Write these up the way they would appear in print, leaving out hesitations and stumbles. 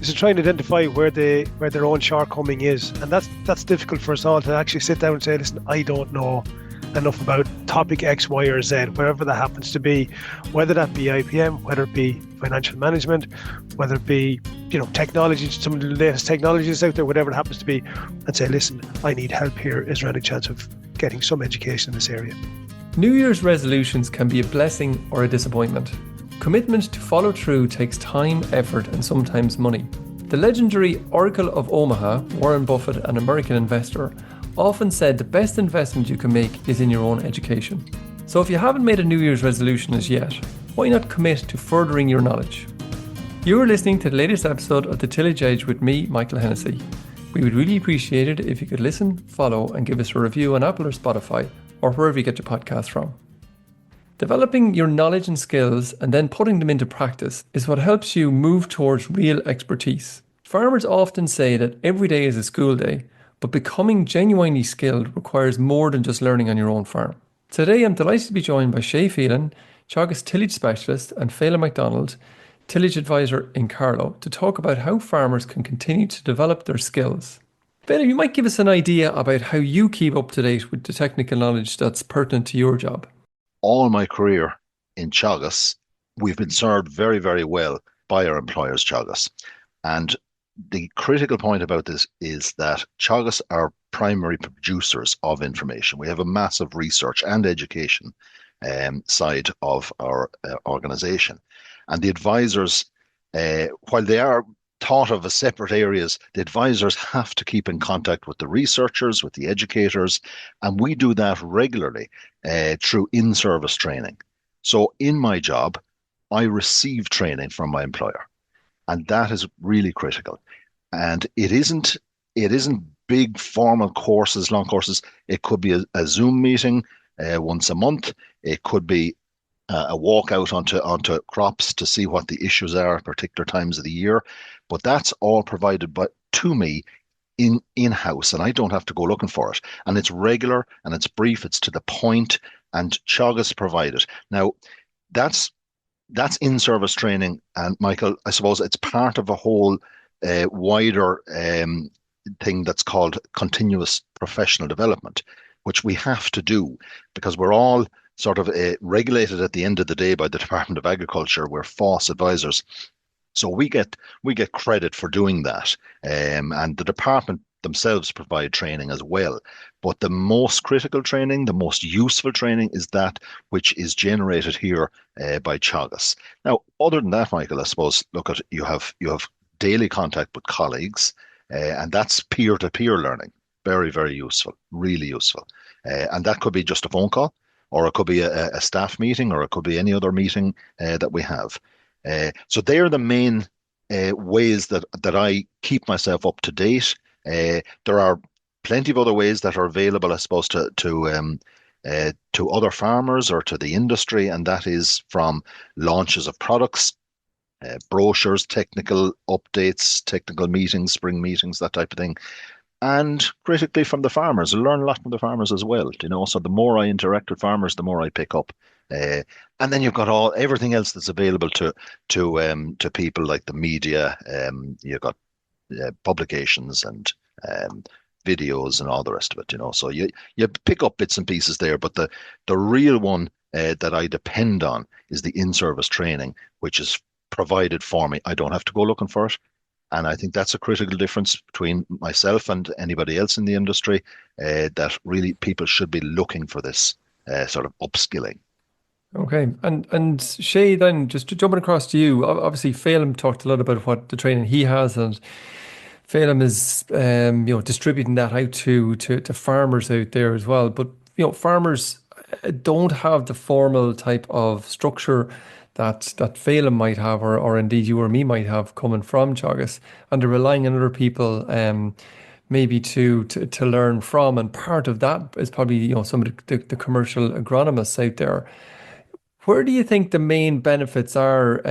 to try and identify where their own shortcoming is, and that's difficult for us all to actually sit down and say, listen, I don't know enough about topic X, Y, or Z, wherever that happens to be, whether that be IPM, whether it be financial management, whether it be technology, some of the latest technologies out there, whatever it happens to be, and say, listen, I need help here. Is there any chance of getting some education in this area? New Year's resolutions can be a blessing or a disappointment. Commitment to follow through takes time, effort, and sometimes money. The legendary Oracle of Omaha, Warren Buffett, an American investor, often said the best investment you can make is in your own education. So if you haven't made a New Year's resolution as yet, why not commit to furthering your knowledge? You are listening to the latest episode of the Tillage Edge with me, Michael Hennessy. We would really appreciate it if you could listen, follow, and give us a review on Apple or Spotify, or wherever you get your podcasts from. Developing your knowledge and skills and then putting them into practice is what helps you move towards real expertise. Farmers often say that every day is a school day, but becoming genuinely skilled requires more than just learning on your own farm. Today I'm delighted to be joined by Shay Phelan, Teagasc Tillage Specialist, and Phelim McDonald, Tillage Advisor in Carlow, to talk about how farmers can continue to develop their skills. Phelim, you might give us an idea about how you keep up to date with the technical knowledge that's pertinent to your job. All my career in Teagasc, we've been served very, very well by our employers, Teagasc. And the critical point about this is that Teagasc are primary producers of information. We have a massive research and education side of our organisation. And the advisors, while they are thought of as separate areas, the advisors have to keep in contact with the researchers, with the educators, and we do that regularly through in-service training. So in my job, I receive training from my employer, and that is really critical. And it isn't big formal courses, long courses. It could be a Zoom meeting once a month. It could be a walk out onto crops to see what the issues are at particular times of the year. But that's all provided to me in-house, and I don't have to go looking for it. And it's regular and it's brief, it's to the point, and Teagasc provide it. Now, that's in-service training, and Michael, I suppose it's part of a whole wider thing that's called continuous professional development, which we have to do because we're all sort of regulated at the end of the day by the Department of Agriculture. We're FOSS advisors. So we get credit for doing that. And the department themselves provide training as well. But the most critical training, the most useful training is that which is generated here by Teagasc. Now, other than that, Michael, I suppose, look at you have daily contact with colleagues, and that's peer-to-peer learning. Very, very useful, really useful. And that could be just a phone call, or it could be a staff meeting, or it could be any other meeting that we have. So they are the main ways that I keep myself up to date. There are plenty of other ways that are available, I suppose, to other farmers or to the industry, and that is from launches of products, brochures, technical updates, technical meetings, spring meetings, that type of thing. And critically from the farmers. I learn a lot from the farmers as well, so the more I interact with farmers, the more I pick up. And then you've got everything else that's available to people like the media. You've got publications and videos and all the rest of it, So you pick up bits and pieces there, but the real one that I depend on is the in-service training, which is provided for me. I don't have to go looking for it. And I think that's a critical difference between myself and anybody else in the industry, that really people should be looking for this sort of upskilling. Okay. And Shay, then just jumping across to you, obviously Phelim talked a lot about what the training he has, and Phelim is distributing that out to farmers out there as well. But farmers don't have the formal type of structure that Phelim might have, or indeed you or me might have coming from Teagasc, and they're relying on other people maybe to learn from. And part of that is probably some of the commercial agronomists out there. Where do you think the main benefits are,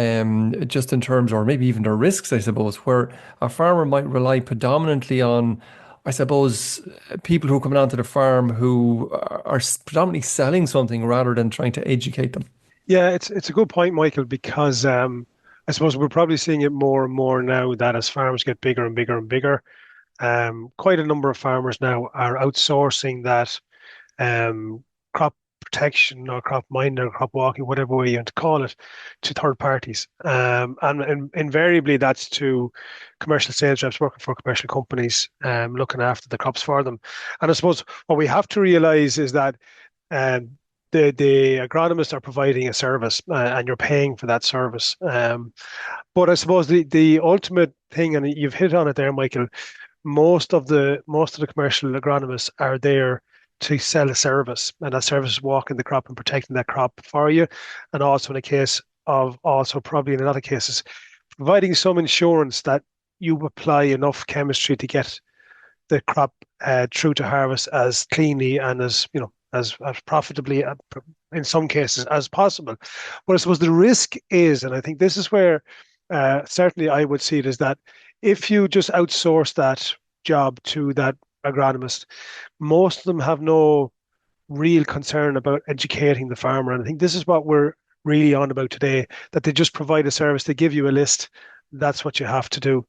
just in terms, or maybe even the risks, I suppose, where a farmer might rely predominantly on, I suppose, people who are coming onto the farm who are predominantly selling something rather than trying to educate them? Yeah, it's a good point, Michael, because I suppose we're probably seeing it more and more now that as farms get bigger and bigger and bigger, quite a number of farmers now are outsourcing that crop protection or crop minding or crop walking, whatever way you want to call it, to third parties. And invariably that's to commercial sales reps working for commercial companies, looking after the crops for them. And I suppose what we have to realize is that um, the agronomists are providing a service, and you're paying for that service. But I suppose the ultimate thing, and you've hit on it there, Michael, most of the commercial agronomists are there to sell a service, and that service is walking the crop and protecting that crop for you, and also in a case of also probably in a lot of cases providing some insurance that you apply enough chemistry to get the crop through to harvest as cleanly and as as profitably in some cases as possible. But I suppose the risk is, and I think this is where certainly I would see it, is that if you just outsource that job to that agronomist, most of them have no real concern about educating the farmer. And I think this is what we're really on about today, that they just provide a service, they give you a list, that's what you have to do.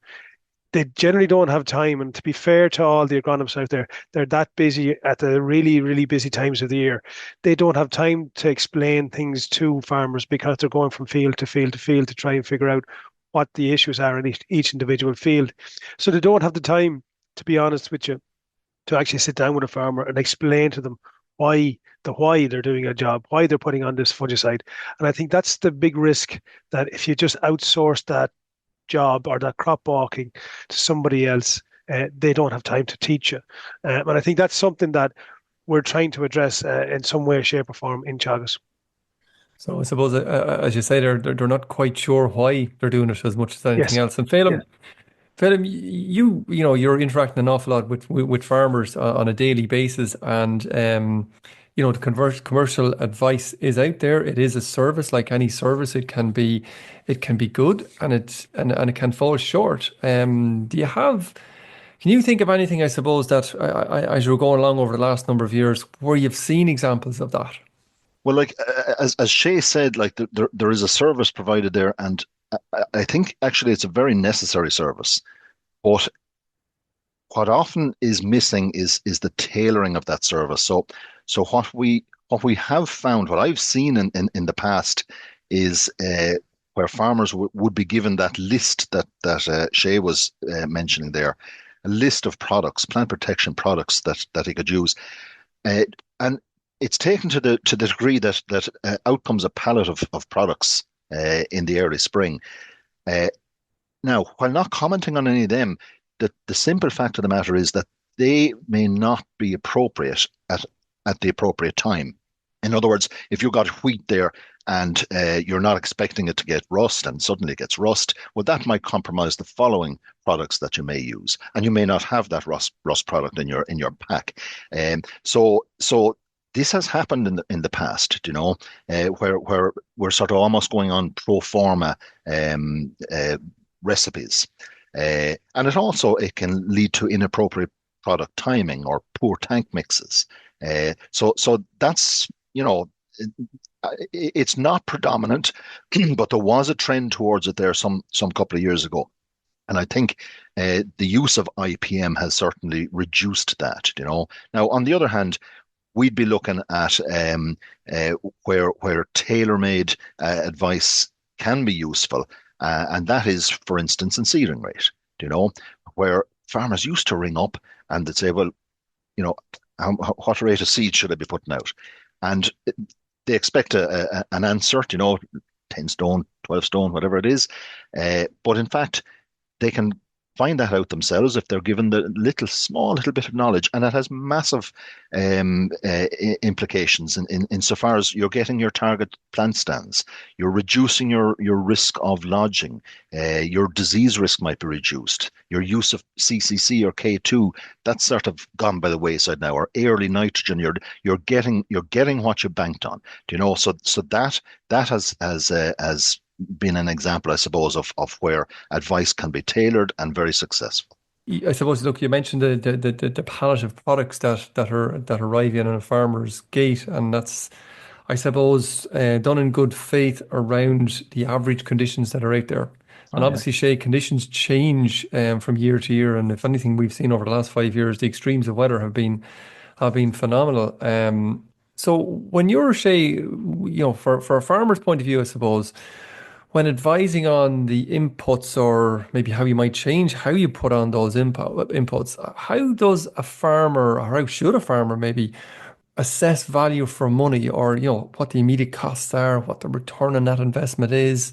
They generally don't have time. And to be fair to all the agronomists out there, they're that busy at the really, really busy times of the year. They don't have time to explain things to farmers because they're going from field to field to field to try and figure out what the issues are in each individual field. So they don't have the time, to be honest with you, to actually sit down with a farmer and explain to them why they're doing a job, why they're putting on this fungicide. And I think that's the big risk, that if you just outsource that job or that crop walking to somebody else, they don't have time to teach you. And I think that's something that we're trying to address in some way, shape, or form in Teagasc. So I suppose, as you say, they're not quite sure why they're doing it as much as anything Yes. else. And Yeah. Phelim, you're interacting an awful lot with farmers on a daily basis, and the commercial advice is out there. It is a service, like any service. It can be good, and it can fall short. Can you think of anything, I suppose, that as you're going along over the last number of years, where you've seen examples of that? Well, like as Shay said, like there is a service provided there, and I think actually it's a very necessary service. But what often is missing is the tailoring of that service. So what we have found, what I've seen in the past is where farmers would be given that list that Shay was mentioning there, a list of products, plant protection products that he could use, and it's taken to the degree that out comes a pallet of products in the early spring. Uh, Now, while not commenting on any of them, the simple fact of the matter is that they may not be appropriate at the appropriate time. In other words, if you've got wheat there and you're not expecting it to get rust and suddenly it gets rust, well, that might compromise the following products that you may use, and you may not have that rust product in your pack. So this has happened in the past, where we're sort of almost going on pro forma recipes. And it can lead to inappropriate product timing or poor tank mixes. So that's, it's not predominant, but there was a trend towards it there some couple of years ago. And I think the use of IPM has certainly reduced that. Now, on the other hand, we'd be looking at where tailor-made advice can be useful. And that is, for instance, in seeding rate, where farmers used to ring up and they'd say, well, what rate of seed should I be putting out? And they expect an answer, 10 stone, 12 stone, whatever it is. But in fact, they can find that out themselves if they're given the small little bit of knowledge, and that has massive implications insofar as you're getting your target plant stands, you're reducing your risk of lodging, your disease risk might be reduced, your use of CCC or K2, that's sort of gone by the wayside now, or early nitrogen, you're getting what you banked on, so that has been an example, I suppose, of where advice can be tailored and very successful. I suppose, look, you mentioned the palette of products that are arriving on a farmer's gate, and I suppose, done in good faith around the average conditions that are out there. And Oh, yeah. obviously, Shay, conditions change from year to year. And if anything, we've seen over the last 5 years, the extremes of weather have been phenomenal. So when you're, Shay, for a farmer's point of view, I suppose, when advising on the inputs or maybe how you might change how you put on those inputs, how does a farmer, or how should a farmer maybe assess value for money, or what the immediate costs are, what the return on that investment is,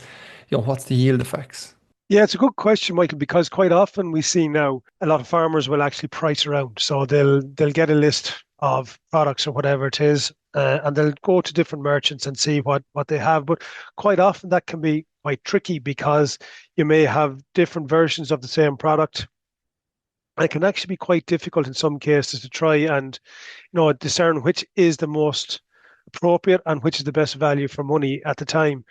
what's the yield effects? Yeah, it's a good question, Michael, because quite often we see now a lot of farmers will actually price around. So they'll get a list of products or whatever it is, and they'll go to different merchants and see what they have. But quite often that can be quite tricky because you may have different versions of the same product. It can actually be quite difficult in some cases to try and discern which is the most appropriate and which is the best value for money at the time.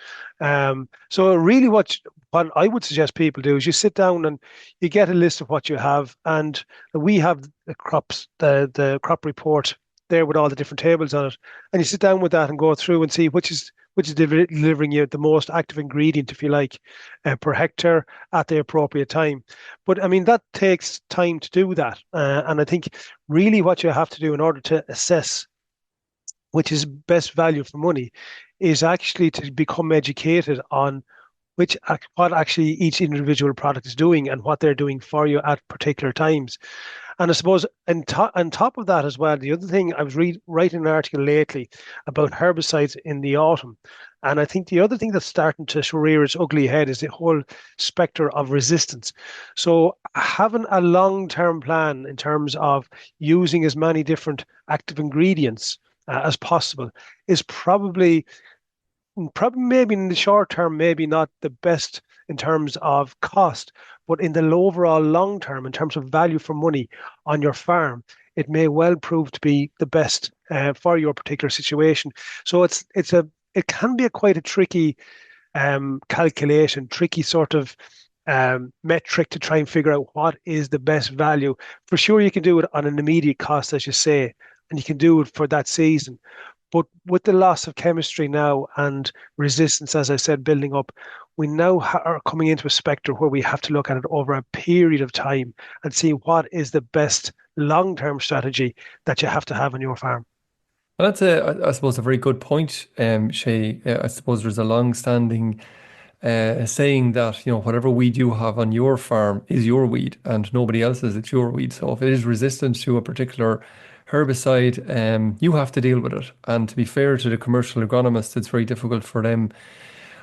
So really what I would suggest people do is you sit down and you get a list of what you have, and we have the crop report there with all the different tables on it, and you sit down with that and go through and see which is delivering you the most active ingredient, if you like, per hectare at the appropriate time. But I mean, that takes time to do that. And I think really what you have to do in order to assess which is best value for money is actually to become educated on what actually each individual product is doing and what they're doing for you at particular times. And I suppose on top of that as well, the other thing, I was writing an article lately about herbicides in the autumn. And I think the other thing that's starting to rear its ugly head is the whole spectre of resistance. So having a long-term plan in terms of using as many different active ingredients as possible is probably maybe in the short term, maybe not the best in terms of cost, but in the overall long term, in terms of value for money on your farm, it may well prove to be the best for your particular situation. So it can be quite a tricky calculation, tricky sort of metric to try and figure out what is the best value. For sure, you can do it on an immediate cost, as you say, and you can do it for that season. But with the loss of chemistry now and resistance, as I said, building up, we now are coming into a spectre where we have to look at it over a period of time and see what is the best long-term strategy that you have to have on your farm. Well, that's I suppose, a very good point, Shay. I suppose there's a long-standing saying that whatever weed you have on your farm is your weed, and nobody else's. It's your weed. So if it is resistant to a particular herbicide, you have to deal with it. And to be fair to the commercial agronomists, it's very difficult for them.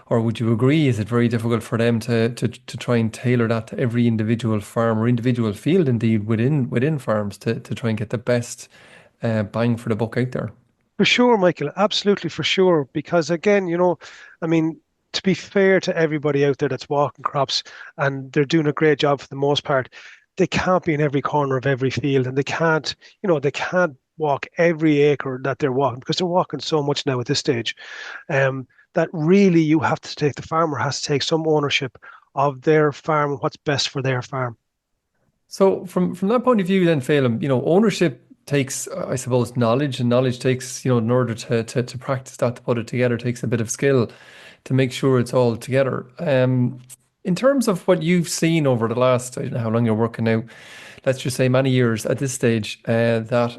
Or would you agree? Is it very difficult for them to try and tailor that to every individual farm or individual field, indeed within farms, to try and get the best bang for the buck out there? For sure, Michael, absolutely for sure. Because again, I mean, to be fair to everybody out there that's walking crops, and they're doing a great job for the most part, they can't be in every corner of every field, and they can't walk every acre that they're walking because they're walking so much now at this stage. That really the farmer has to take some ownership of their farm and what's best for their farm. So from that point of view, then, Phelim, ownership takes, I suppose, knowledge, and knowledge takes, in order to practice that, to put it together, takes a bit of skill to make sure it's all together. In terms of what you've seen over the last, I don't know how long you're working now, let's just say many years at this stage, that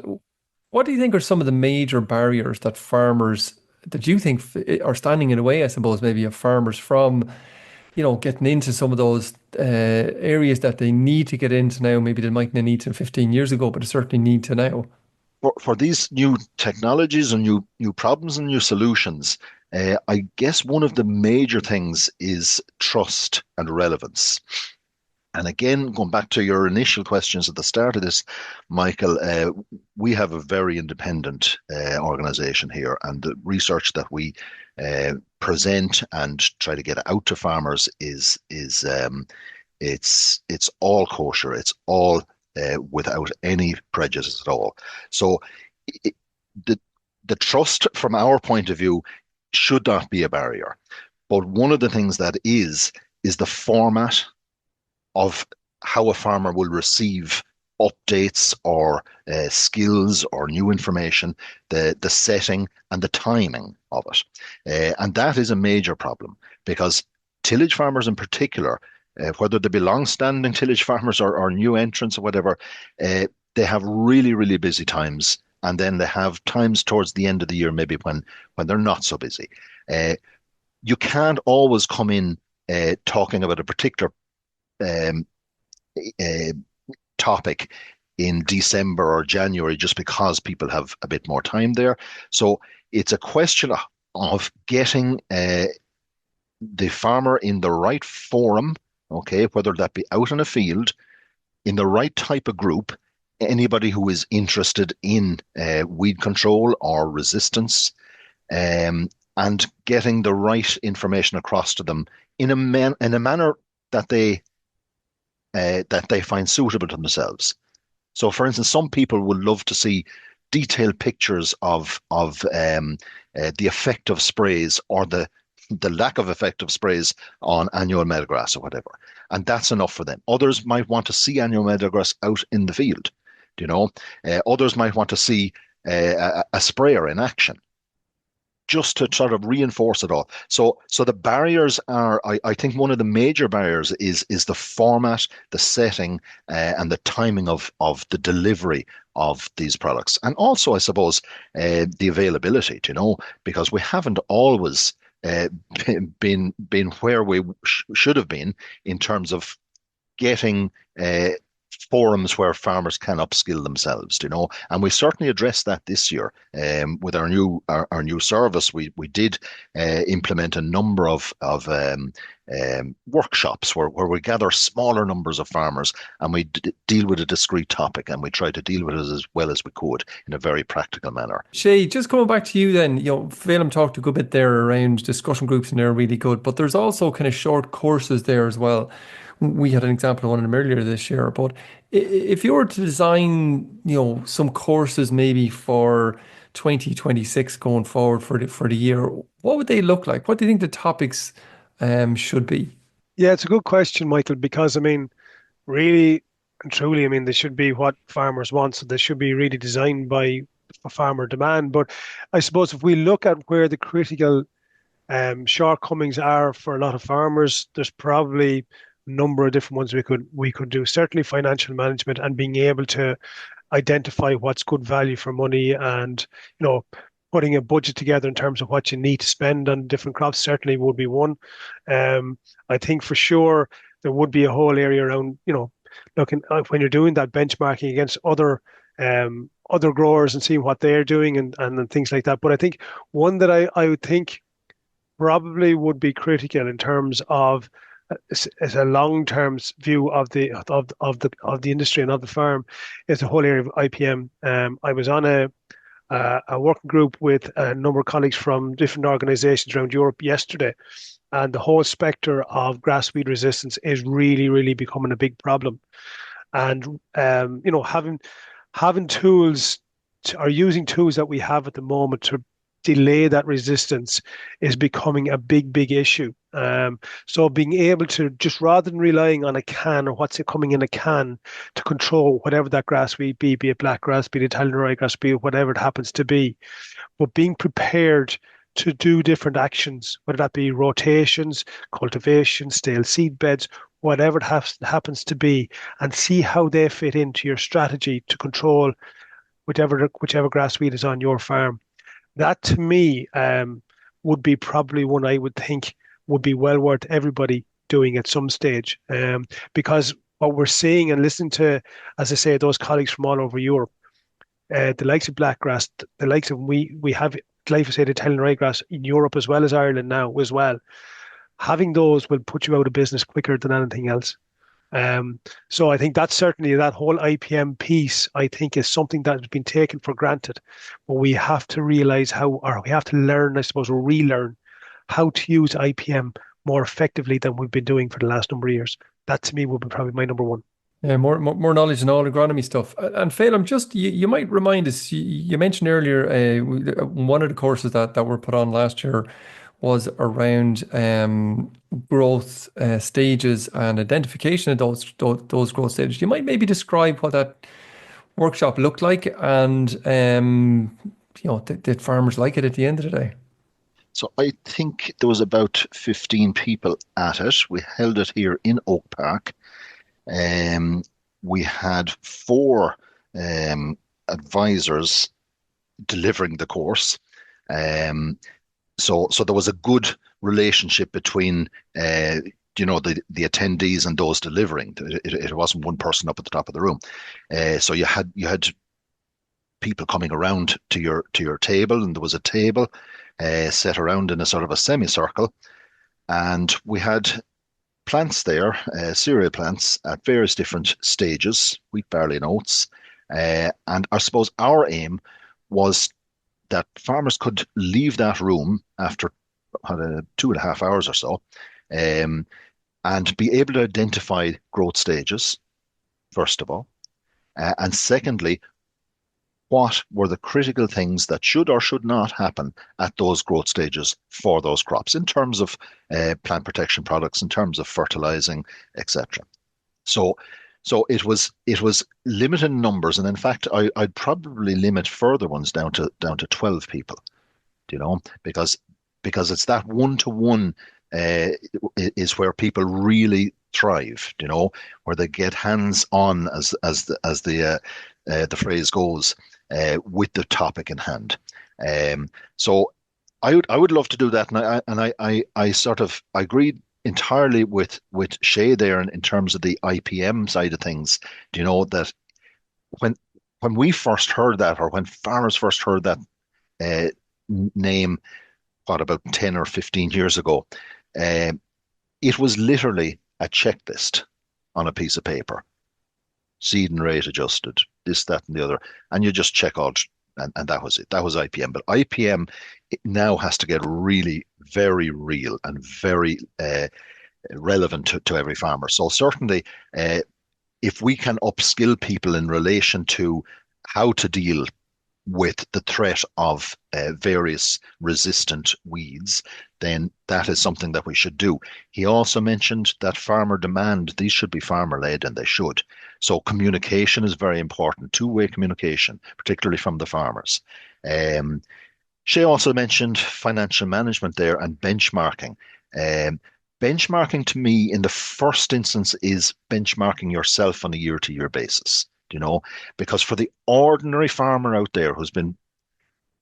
what do you think are some of the major barriers that you think are standing in the way, I suppose, maybe of farmers from, getting into some of those areas that they need to get into now? Maybe they mightn't have need to 15 years ago, but they certainly need to now. For these new technologies and new problems and new solutions, I guess one of the major things is trust and relevance. And again, going back to your initial questions at the start of this, Michael, we have a very independent organization here, and the research that we present and try to get out to farmers is it's all kosher. It's all without any prejudice at all. So it, the trust from our point of view should not be a barrier. But one of the things that is the format of how a farmer will receive updates or skills or new information, the setting and the timing of it. And that is a major problem because tillage farmers in particular, whether they be long-standing tillage farmers or new entrants or whatever, they have really, really busy times. And then they have times towards the end of the year, maybe when they're not so busy. You can't always come in talking about a particular um, topic in December or January just because people have a bit more time there. So it's a question of getting the farmer in the right forum, okay, whether that be out in a field, in the right type of group, anybody who is interested in weed control or resistance, and getting the right information across to them in a manner that they find suitable to themselves. So, for instance, some people would love to see detailed pictures of the effect of sprays or the lack of effective sprays on annual meadowgrass or whatever, and that's enough for them. Others might want to see annual meadowgrass out in the field, Others might want to see a sprayer in action, just to sort of reinforce it all. So the barriers are, I think one of the major barriers is the format, the setting, and the timing of the delivery of these products. And also, I suppose, the availability, because we haven't always been where we should have been in terms of getting forums where farmers can upskill themselves, and we certainly addressed that this year with our new service. We did implement a number of workshops where we gather smaller numbers of farmers and we deal with a discrete topic, and we try to deal with it as well as we could in a very practical manner. Shay, just coming back to you then, Phelim talked a good bit there around discussion groups, and they're really good, but there's also kind of short courses there as well. We had an example of one of them earlier this year, but if you were to design, some courses maybe for 2026 going forward for the year, what would they look like? What do you think the topics should be? Yeah, it's a good question, Michael, because really and truly, they should be what farmers want. So they should be really designed for farmer demand. But I suppose if we look at where the critical shortcomings are for a lot of farmers, there's probably number of different ones we could do. Certainly financial management and being able to identify what's good value for money, and putting a budget together in terms of what you need to spend on different crops certainly would be one. I think for sure there would be a whole area around looking when you're doing that benchmarking against other growers and seeing what they're doing and things like that. But I think one that I would think probably would be critical in terms of as a long-term view of the industry and of the farm is the whole area of IPM. I was on a working group with a number of colleagues from different organizations around Europe yesterday, and the whole spectre of grass weed resistance is really, really becoming a big problem. And having tools or using tools that we have at the moment to delay that resistance is becoming a big, big issue. So being able to, just rather than relying on a can or what's coming in a can to control whatever that grass weed be it black grass, be it Italian ryegrass, be it whatever it happens to be, but being prepared to do different actions, whether that be rotations, cultivation, stale seed beds, whatever it happens to be, and see how they fit into your strategy to control whichever grass weed is on your farm. That to me would be probably one I would think would be well worth everybody doing at some stage, because what we're seeing and listening to, as I say, those colleagues from all over Europe, the likes of blackgrass, the likes of we have glyphosate Italian ryegrass in Europe as well as Ireland now as well. Having those will put you out of business quicker than anything else. So I think that's certainly that whole IPM piece, I think, is something that has been taken for granted. But we have to realize we have to learn, I suppose, or relearn how to use IPM more effectively than we've been doing for the last number of years. That to me would be probably my number one. Yeah, more knowledge and all agronomy stuff. And Phelim, just you might remind us, you mentioned earlier one of the courses that were put on last year was around growth stages and identification of those growth stages. You might maybe describe what that workshop looked like, and did farmers like it at the end of the day? So I think there was about 15 people at it. We held it here in Oak Park. We had four advisors delivering the course. So there was a good relationship between the attendees and those delivering. It wasn't one person up at the top of the room. So you had people coming around to your table, and there was a table set around in a sort of a semicircle, and we had plants there, cereal plants at various different stages, wheat, barley, and oats. And I suppose our aim was that farmers could leave that room after 2.5 hours or so, and be able to identify growth stages, first of all. And secondly, what were the critical things that should or should not happen at those growth stages for those crops in terms of plant protection products, in terms of fertilizing, etc. So it was limited in numbers, and in fact, I'd probably limit further ones down to 12 people, because it's that one-to-one is where people really thrive, where they get hands on, as the phrase goes, with the topic in hand. So I would love to do that, and I sort of agreed entirely with Shay there in terms of the IPM side of things. That when we first heard that, or when farmers first heard that name, about 10 or 15 years ago, it was literally a checklist on a piece of paper. Seed and rate adjusted, this, that, and the other, and you just check out, and that was it. That was IPM. But IPM now has to get really very real and very relevant to every farmer. So certainly, if we can upskill people in relation to how to deal with the threat of various resistant weeds, then that is something that we should do. He also mentioned that farmer demand, these should be farmer-led, and they should. So communication is very important, two-way communication, particularly from the farmers. Shay also mentioned financial management there and benchmarking. Benchmarking to me, in the first instance, is benchmarking yourself on a year-to-year basis. Because for the ordinary farmer out there who's been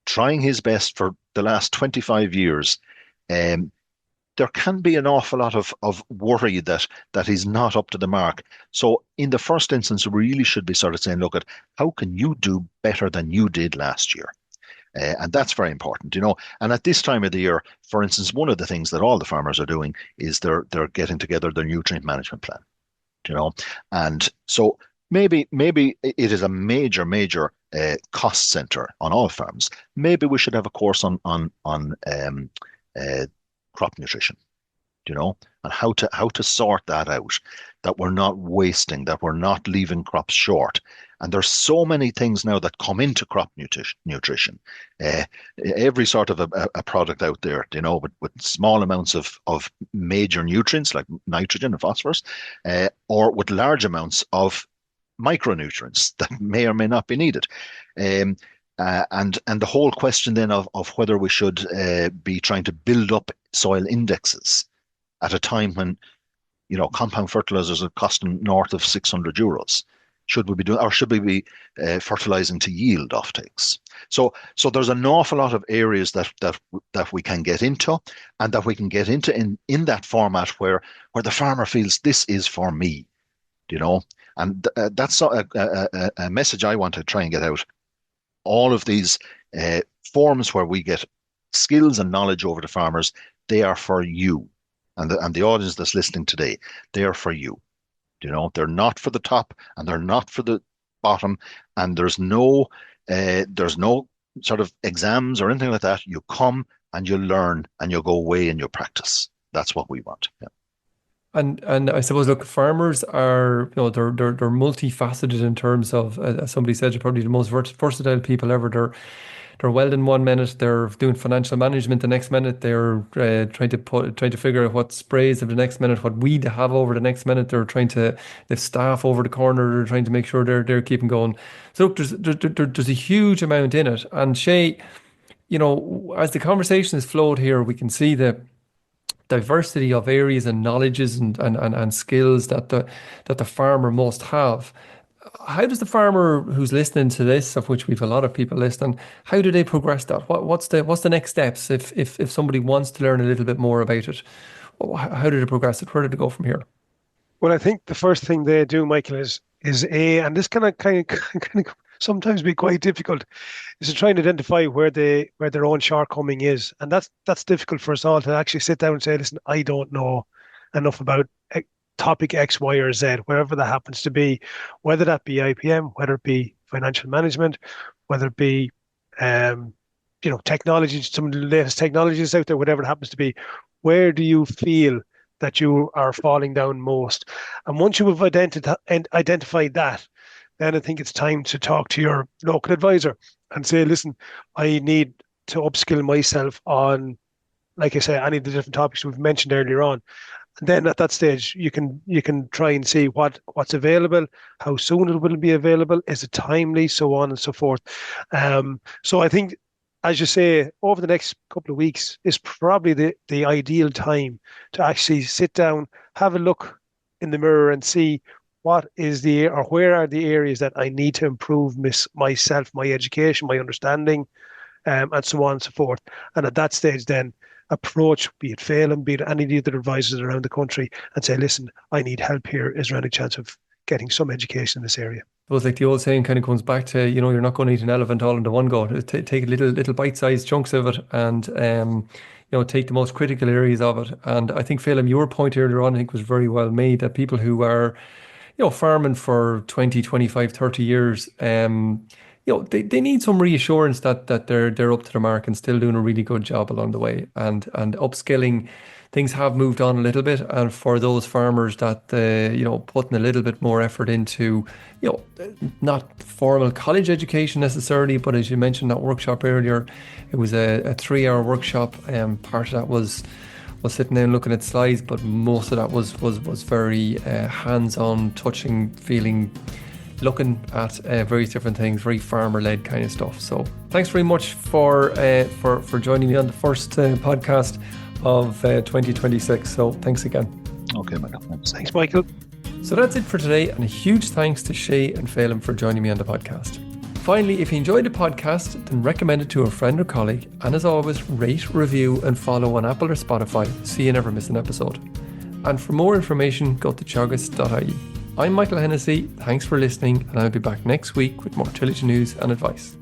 trying his best for the last 25 years, there can be an awful lot of worry that he's not up to the mark. So in the first instance, we really should be sort of saying, look at how can you do better than you did last year? And that's very important, And at this time of the year, for instance, one of the things that all the farmers are doing is they're getting together their nutrient management plan, And so maybe it is a major cost center on all farms. Maybe we should have a course on crop nutrition, and how to sort that out, that we're not wasting, that we're not leaving crops short. And there's so many things now that come into crop nutrition. Every sort of a product out there, with small amounts of major nutrients like nitrogen and phosphorus, or with large amounts of micronutrients that may or may not be needed. And the whole question then of whether we should be trying to build up soil indexes at a time when compound fertilizers are costing north of 600 euros. Should we be doing, or should we be fertilizing to yield offtakes? So there's an awful lot of areas that we can get into, and that we can get into in that format where the farmer feels this is for me, And that's a message I want to try and get out. All of these forums where we get skills and knowledge over to farmers, they are for you. And the audience that's listening today, they are for you. They're not for the top, and they're not for the bottom, and there's no sort of exams or anything like that. You come and you learn, and you go away and you practice. That's what we want. Yeah. And I suppose, look, farmers are, they're multifaceted in terms of, as somebody said, you're probably the most versatile people ever. They're welding 1 minute, they're doing financial management the next minute, they're trying to figure out what sprays of the next minute, what weed to have over the next minute, they're trying to lift staff over the corner, they're trying to make sure they're keeping going. So look, there's a huge amount in it. And Shay, as the conversation has flowed here, we can see the diversity of areas and knowledges and skills that the farmer must have. How does the farmer who's listening to this, of which we've a lot of people listening, how do they progress that? What's the next steps if somebody wants to learn a little bit more about it? How do they progress it? Where do they go from here? Well, I think the first thing they do, Michael, is and this kind of sometimes be quite difficult, is to try and identify where their own shortcoming is, and that's difficult for us all to actually sit down and say, listen, I don't know enough about topic X, Y, or Z, wherever that happens to be, whether that be IPM, whether it be financial management, whether it be technology, some of the latest technologies out there, whatever it happens to be. Where do you feel that you are falling down most? And once you have identified that, then I think it's time to talk to your local advisor and say, listen, I need to upskill myself on, like I say, any of the different topics we've mentioned earlier on. And then at that stage, you can try and see what's available, how soon it will be available, is it timely, so on and so forth. So I think, as you say, over the next couple of weeks is probably the ideal time to actually sit down, have a look in the mirror and see where are the areas that I need to improve myself, my education, my understanding, and so on and so forth. And at that stage, then approach, be it Phelim, be it any of the other advisors around the country, and say, listen, I need help here. Is there any chance of getting some education in this area? I suppose, like the old saying kind of comes back to, you're not going to eat an elephant all into one go. Take little bite-sized chunks of it and, take the most critical areas of it. And I think, Phelim, your point earlier on, I think was very well made, that people who are, farming for 20, 25, 30 years, they need some reassurance that they're up to the mark and still doing a really good job along the way. And upskilling, things have moved on a little bit. And for those farmers that, putting a little bit more effort into, not formal college education necessarily, but as you mentioned, that workshop earlier, it was a 3-hour workshop. Part of that was sitting down looking at slides, but most of that was very hands-on, touching, feeling, looking at various different things, very farmer-led kind of stuff. So thanks very much for joining me on the first podcast of 2026. So thanks again. Okay, Michael. Thanks, Michael. So that's it for today, and a huge thanks to Shay and Phelim for joining me on the podcast. Finally, if you enjoyed the podcast, then recommend it to a friend or colleague. And as always, rate, review, and follow on Apple or Spotify so you never miss an episode. And for more information, go to teagasc.ie. I'm Michael Hennessy. Thanks for listening, and I'll be back next week with more tillage news and advice.